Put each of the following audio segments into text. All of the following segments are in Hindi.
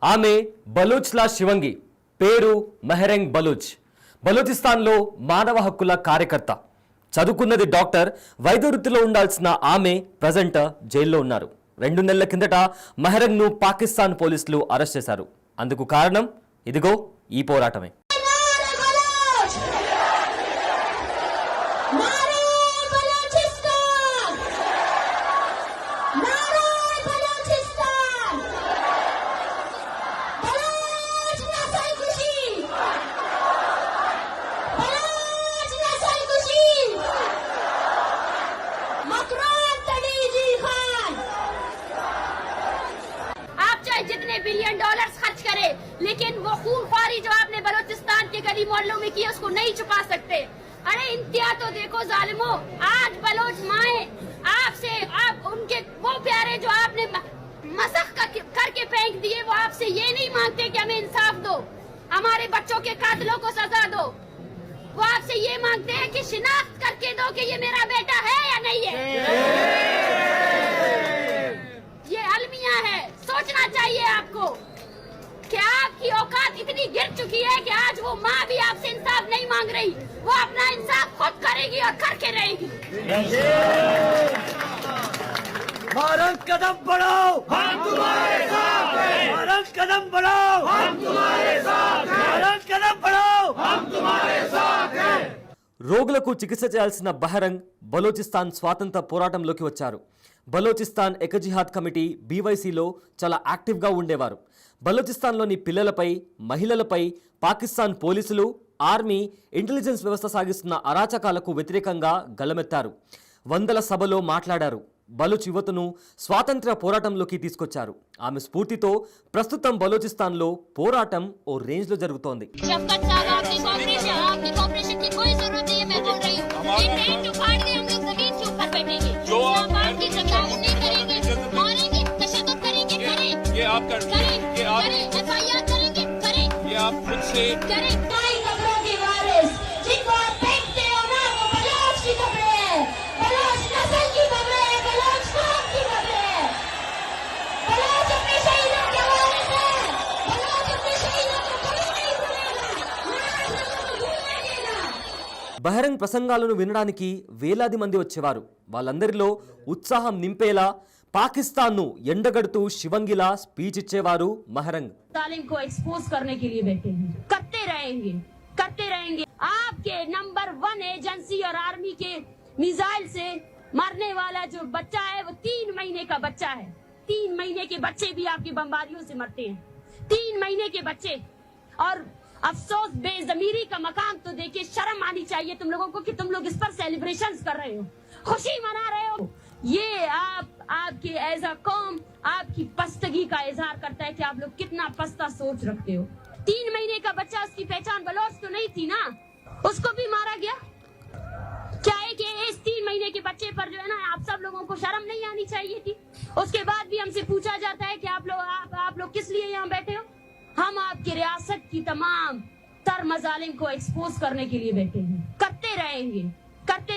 ఆమె బలూచ్ల శివంగి, పేరు మెహరెంగ్ బలూచ్. బలూచిస్తాన్లో మానవ హక్కుల కార్యకర్త. చదువుకున్నది డాక్టర్. వైద్య వృత్తిలో ఉండాల్సిన ఆమె ప్రజెంట్ జైల్లో ఉన్నారు. 2 నెలల కిందట మెహరెంగ్ను పాకిస్తాన్ పోలీసులు అరెస్ట్ చేశారు. అందుకు కారణం ఇదిగో ఈ పోరాటమే. जितने बिलियन डॉलर्स खर्च करे, लेकिन वो खूनख्वारी जो आपने बलूचिस्तान के गली मोहल्लों में की उसको नहीं छुपा सकते। अरे इंतहा तो देखो जालिमो, आज बलोच माए आपसे आप उनके वो प्यारे जो आपने मसख करके फेंक दिए, वो आपसे ये नहीं मांगते कि हमें इंसाफ दो, हमारे बच्चों के कातिलों को सजा दो। वो आपसे ये मांगते हैं कि शिनाख्त करके दो कि ये मेरा बेटा है या नहीं है। ये अलमिया है। सोचना चाहिए आपको कि आपकी औकात इतनी गिर चुकी है कि आज वो माँ भी आपसे इंसाफ नहीं मांग रही, वो अपना इंसाफ खुद करेगी और करके रहेगी। भारत कदम बढ़ाओ, हम तुम्हारे साथ हैं। भारत कदम बढ़ाओ, हम तुम्हारे साथ हैं। भारत कदम बढ़ाओ, हम तुम्हारे साथ हैं। రోగులకు చికిత్స చేయాల్సిన బహరంగ్ బలోచిస్తాన్ స్వాతంత్ర పోరాటంలోకి వచ్చారు. బలోచిస్తాన్ ఎకజిహాద్ కమిటీ బీవైసీలో చాలా యాక్టివ్గా ఉండేవారు. బలోచిస్తాన్లోని పిల్లలపై, మహిళలపై పాకిస్తాన్ పోలీసులు, ఆర్మీ, ఇంటెలిజెన్స్ వ్యవస్థ సాగిస్తున్న అరాచకాలకు వ్యతిరేకంగా గళమెత్తారు. వందల సభలో మాట్లాడారు. బలూచ్ యువతను స్వాతంత్ర్య పోరాటంలోకి తీసుకొచ్చారు. ఆమె స్ఫూర్తితో ప్రస్తుతం బలోచిస్తాన్లో పోరాటం ఓ రేంజ్లో జరుగుతోంది. బహరంగ్ ప్రసంగాలను వినడానికి వేలాది మంది వచ్చేవారు. వాళ్ళందరిలో ఉత్సాహం నింపేలా పాకిస్తాన్ను ఎండగడుతూ శివంగిలా స్పీచ్ ఇచ్చేవారు మెహరెంగ్. तालीम को एक्सपोज करने के लिए बैठे हैं, करते रहेंगे। आपके नंबर 1 एजेंसी और आर्मी के मिसाइल से मरने वाला जो बच्चा है वो 3 महीने का बच्चा है। 3 महीने के बच्चे भी आपकी बमबारियों से मरते हैं। 3 महीने के बच्चे। और अफसोस, बेज़मीरी का मकाम तो देखिए, शर्म आनी चाहिए तुम लोगों को कि तुम लोग इस पर सेलिब्रेशंस कर रहे हो, खुशी मना रहे हो। ये आपके एज अ कौम आपकी पस्तगी का इजहार करता है कि आप लोग कितना पस्ता सोच रखते हो। 3 महीने का बच्चा, उसकी पहचान बलोच तो नहीं थी ना, उसको भी मारा गया। क्या है कि इस 3 महीने के बच्चे पर जो है ना, आप सब लोगों को शर्म नहीं आनी चाहिए थी? उसके बाद भी हमसे पूछा जाता है कि आप लोग किस लिए यहाँ बैठे हो? हम आपकी रियासत की तमाम तर मजालिम को एक्सपोज करने के लिए बैठे हैं। करते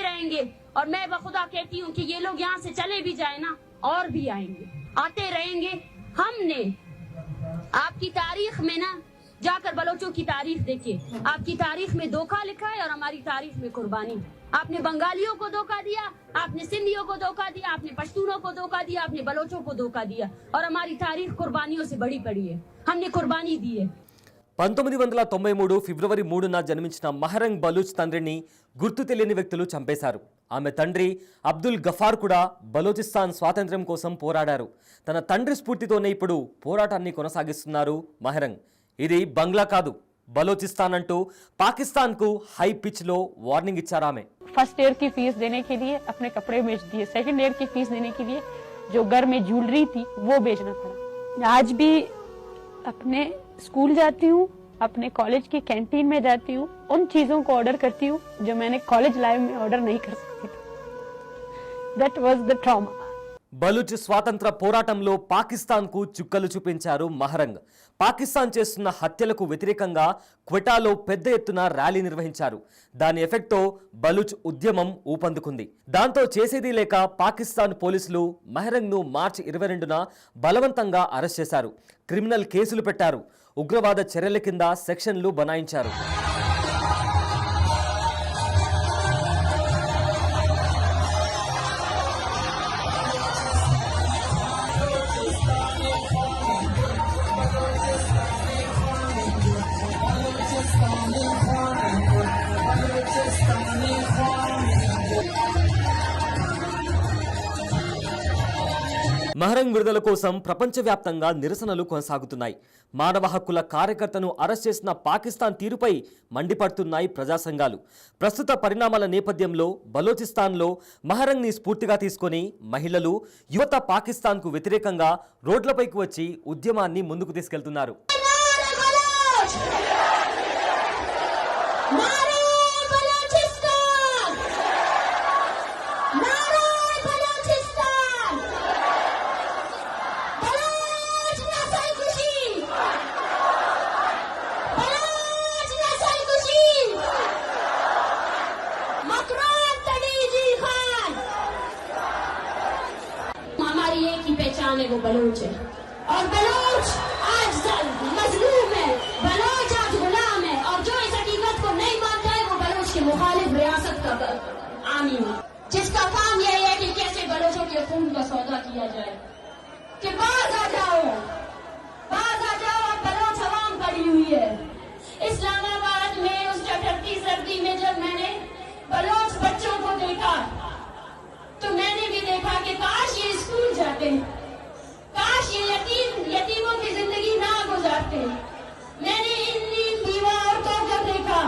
रहेंगे। और मैं बखुदा कहती हूँ कि ये लोग यहाँ से चले भी जाए ना, और भी आएंगे, आते रहेंगे। हमने आपकी तारीख में ना जाकर बलोचों की तारीख देखिए, आपकी तारीख में धोखा लिखा है और हमारी तारीख में कुर्बानी। आपने बंगालियों को धोखा दिया, आपने सिंधियों को धोखा दिया, आपने पश्तूनों को धोखा दिया, आपने बलोचों को धोखा दिया, और हमारी तारीख कुर्बानियों से बड़ी पड़ी है। हमने कुर्बानी दी है। 1993 ఫిబ్రవరి 3న జన్మించిన మెహరెంగ్ బలూచ్ తండ్రిని గుర్తు తెలియని వ్యక్తులు చంపేశారు. ఆమె తండ్రి అబ్దుల్ గఫార్ కూడా బలోచిస్తాన్ స్వాతంత్ర్యం కోసం పోరాడారు. తన తండ్రి స్ఫూర్తితోనే ఇప్పుడు పోరాటాన్ని కొనసాగిస్తున్నారు మెహరెంగ్. ఇది బంగ్లా కాదు, బలోచిస్తాన్ అంటూ పాకిస్తాన్ కు హై పిచ్ లో వార్నింగ్ ఇచ్చారు ఆమె. फर्स्ट ईयर की फीस देने के लिए अपने कपड़े बेच दिए, सेकंड ईयर की फीस देने के लिए जो घर में ज्वेलरी थी वो बेचना पड़ा। आज भी अपने स्कूल जाती हूँ, अपने कॉलेज की कैंटीन में जाती हूँ, उन चीजों को ऑर्डर करती हूँ जो मैंने कॉलेज लाइफ में ऑर्डर नहीं कर सकती थी। That was the trauma. Baloch స్వాతంత్ర పోరాటంలో పాకిస్తాన్కు చుక్కలు చూపించారు మహరంగ్. పాకిస్తాన్ చేస్తున్న హత్యలకు వ్యతిరేకంగా క్వెటాలో పెద్ద ఎత్తున ర్యాలీ నిర్వహించారు. దాని ఎఫెక్ట్తో బలూచ్ ఉద్యమం ఊపందుకుంది. దాంతో చేసేది లేక పాకిస్తాన్ పోలీసులు మహరంగ్ను మార్చి 22న బలవంతంగా అరెస్ట్ చేశారు. క్రిమినల్ కేసులు పెట్టారు. ఉగ్రవాద చర్యల కింద సెక్షన్లు బనాయించారు. మహరంగ్ విడుదల కోసం ప్రపంచవ్యాప్తంగా నిరసనలు కొనసాగుతున్నాయి. మానవ హక్కుల కార్యకర్తను అరెస్ట్ చేసిన పాకిస్తాన్ తీరుపై మండిపడుతున్నాయి ప్రజా సంఘాలు. ప్రస్తుత పరిణామాల నేపథ్యంలో బలోచిస్తాన్లో మహరంగ్ని స్ఫూర్తిగా తీసుకొని మహిళలు, యువత పాకిస్తాన్కు వ్యతిరేకంగా రోడ్లపైకి వచ్చి ఉద్యమాన్ని ముందుకు తీసుకెళ్తున్నారు. हमारी एक ही पहचान है, वो बलोच है। और बलोच आज मजलूम है, बलोच आज गुलाम है। और जो इस हकीकत को नहीं मानता है वो बलोच के मुखालिफ रियासत का आमी है, जिसका काम यह है कि कैसे बलोचों के खून का सौदा किया जाए। कि बाज आ जाओ, अब बलोच अवाम पड़ी हुई है। इस्लामाबाद में उस चटकती सर्दी में जब मैंने बलोच बच्चों को देखा तो मैंने भी देखा कि काश ये स्कूल जाते, काश ये यतीमों की जिंदगी ना गुजारते। मैंने इन बीवा औरतों को देखा,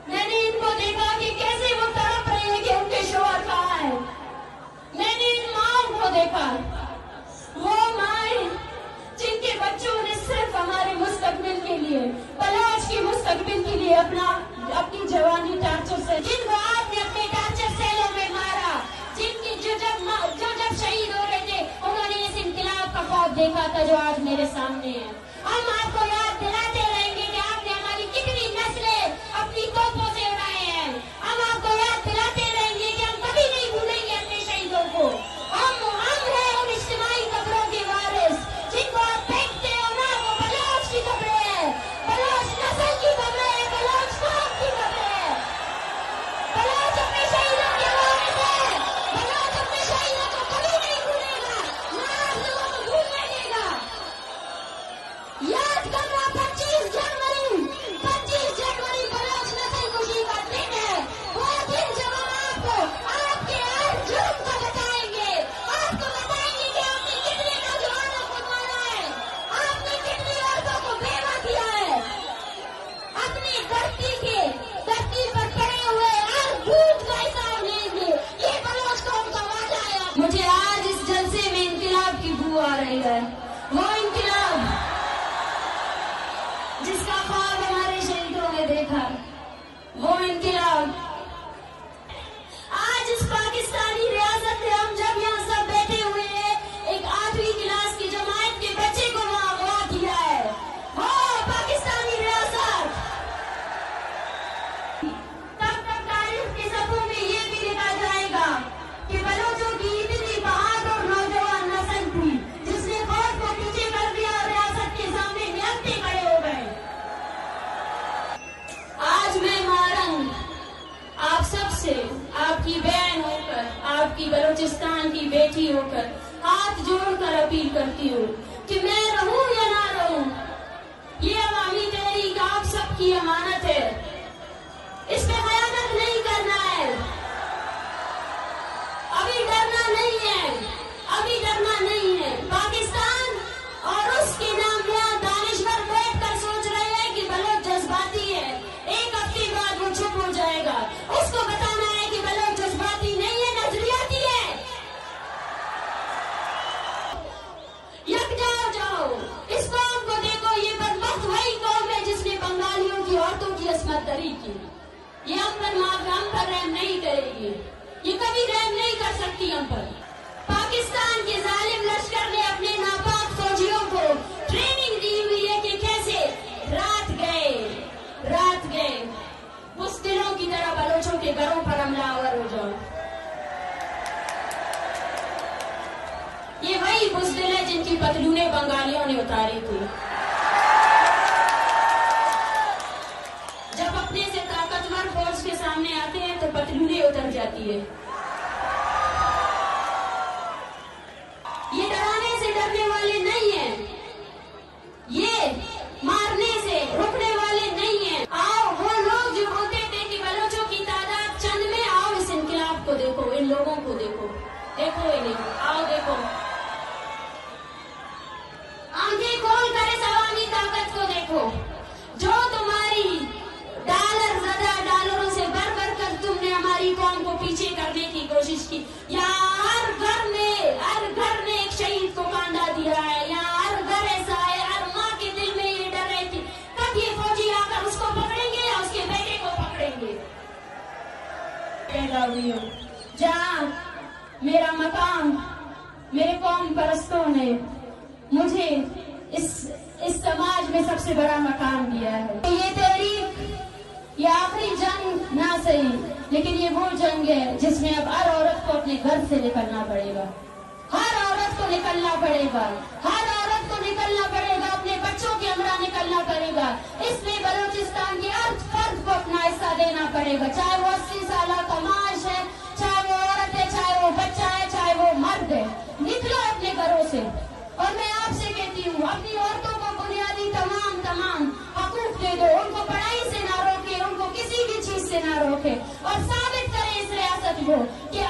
मैंने इनको देखा कि कैसे वो तड़प रहे हैं कि उनके शौहर कहाँ है। मैंने इन माओं को देखा, वो माएं जिनके बच्चों ने सिर्फ हमारे मुस्तकबिल के लिए, बलोच की मुस्तकबिल के लिए अपनी जवानी टार्चर से, जिनको आपने अपने टार्चर सेलों में मारा, जिनकी जो जब शहीद हो रहे थे उन्होंने इस इनकलाब का ख्वाब देखा था जो आज मेरे सामने है। हम आपको याद दिलाते रहेंगे कि आपने हमारी कितनी नस्लें अपनी तोपों से उड़ाए हैं। हम आपको याद दिलाते रहेंगे कि हम कभी नहीं भूलेंगे अपने शहीदों को। हम हैं उन इज्तिमाई कब्रों के वारिस जिनको आप फेंकते हो ना, वो बलोच की कब्रें है, बलोच नस्ल की कब्रें है, बलोच कौम की कब्रें है। बलोच अपने शहीदों के वारिस है, बलोच अपने शहीदों को कभी नहीं भूलेगा, ना आप लोगों को भूलने देगा। याद करना 25 जनवरी बलोच नस्ल खुशी का दिन है। वो दिन जब हम आपको आपके हर जुर्म को बताएंगे, आपको बताएंगे कि आपने कितने नौजवानों को मारा है, आपने कितनी औरतों को बेवा किया है। अपनी धरती पर पड़े हुए हर बूंद का हिसाब लेंगे। ये बलोच कौम का वादा है। मुझे आज इस जलसे में इंकलाब की बू आ रही है, वो इंकलाब जिसका ख्वाब हमारे शहीदों ने देखा, वो इंकलाब। आज इस पाकिस्तानी रियासत में हम जब यहाँ सब बैठे हुए हैं, एक 8वीं क्लास की जमात के बच्चे को वहाँ अगवा किया है। हो पाकिस्तानी रियासत, तब तक तारीख के सफ़ों में ये भी लिखा जाएगा कि बलोचों की इतनी बहादुर नौजवान नस्ल थी जिसने खौफ को पीछे कर दिया और रियासत के सामने निहत्ते खड़े हो गए। आज मैं महरंग आप सबसे, आपकी बहन होकर, आपकी बलूचिस्तान की बेटी होकर हाथ जोड़कर अपील करती हूँ कि मैं रहूं या ना रहूं, ये अवामी तहरीक आप सबकी अमानत है। इस पे खयानत नहीं करना है, अभी डरना नहीं है, अभी डरना नहीं है। पाकिस्तान और उसके नामिया दानिशवर बैठकर सोच रहे हैं कि बलोच जज्बाती है, एक हफ्ते बाद वो चुप हो जाएगा। उसको बताना है कि बलोच जज्बाती नहीं है, नजरियाती है। यकजा हो जाओ, इस कौम को देखो, ये बदबख्त वही कौम है जिसने बंगालियों की औरतों की अस्मत दरी की। ये हम पर रहम नहीं करेगी, ये कभी रहम नहीं कर सकती हम पर। बंगालियों ने उतारी थी। जब अपने से ताकतवर फौज के सामने आते हैं तो पतलूनें उतर जाती है। ये डराने से डरने वाले नहीं हैं, ये मारने से रुकने वाले नहीं हैं। आओ वो लोग जो बोलते थे कि बलोचों की तादाद चंद में, आओ इस इनकलाब को देखो, इन लोगों को देखो, देखो इन्हें, आओ देखो, आंखें खोल कर इस अवामी ताकत को देखो जो तुम्हारी डॉलरों से भर भर कर तुमने हमारी कौम को पीछे करने की कोशिश की। यहाँ हर घर ने एक शहीद को कांधा दिया है। यहाँ हर घर ऐसा है, हर माँ के दिल में ये डर है कि कब ये फौजी आकर उसको पकड़ेंगे या उसके बेटे को पकड़ेंगे। पैदा हुई हूँ जहाँ मेरा मकाम मेरे कौम परस्तों ने मुझे इस समाज में सबसे बड़ा मकाम दिया है। ये तहरीक, ये आखिरी जंग ना सही, लेकिन ये वो जंग है जिसमें अब हर औरत को अपने घर से निकलना पड़ेगा। हर औरत को निकलना पड़ेगा, हर औरत को निकलना पड़ेगा, अपने बच्चों के हमरा निकलना पड़ेगा। इसमें बलूचिस्तान के अर्थ फर्द को अपना हिस्सा देना पड़ेगा, चाहे वो 80 साल का माश है, चाहे वो औरत है, चाहे वो बच्चा है, चाहे वो मर्द है। निकलो अपने घरों से। और मैं आपसे कहती हूँ, अपनी औरतों को बुनियादी तमाम हकूक दे दो, उनको पढ़ाई से ना रोके, उनको किसी भी चीज से ना रोके, और साबित करें इस रियासत को कि